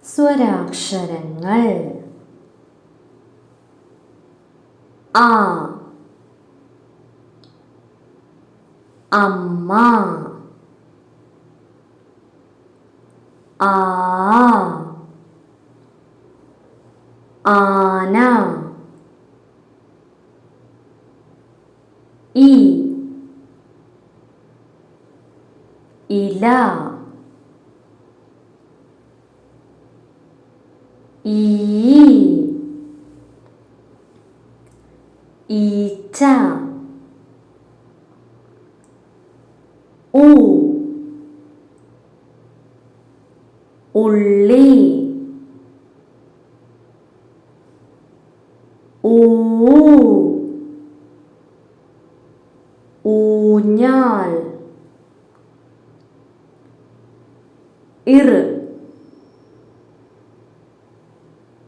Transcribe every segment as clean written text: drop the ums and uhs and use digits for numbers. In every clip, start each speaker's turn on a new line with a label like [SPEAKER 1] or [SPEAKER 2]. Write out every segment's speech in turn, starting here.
[SPEAKER 1] സ്വരാക്ഷരങ്ങൾ ആ, അമ്മ, ആ, ആന, ഇ, ഇല, ഈച്ച, ഉള്ളി, ഊഞ്ഞാൽ,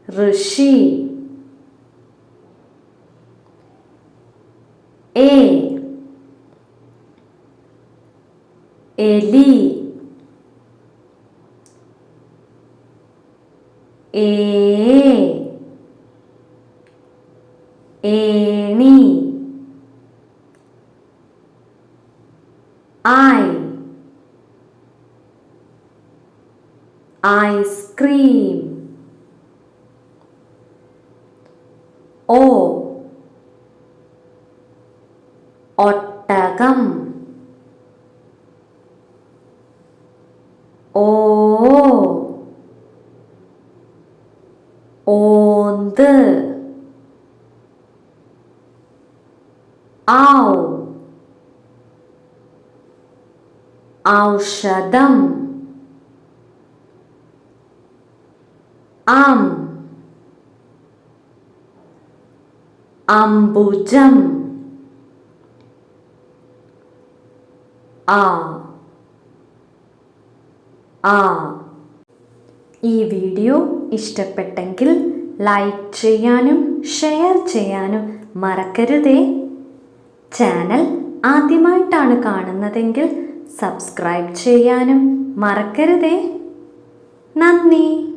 [SPEAKER 1] ഋഷി, എലി, ഏണി, ഐസ്ക്രീം, ഒട്ടകം, ഓന്ത്, ഔഷധം, അംബുജം, ഈ വീഡിയോ ഇഷ്ടപ്പെട്ടെങ്കിൽ ലൈക്ക് ചെയ്യാനും ഷെയർ ചെയ്യാനും മറക്കരുതേ. ചാനൽ ആദ്യമായിട്ടാണ് കാണുന്നതെങ്കിൽ സബ്സ്ക്രൈബ് ചെയ്യാനും മറക്കരുതേ. നന്ദി.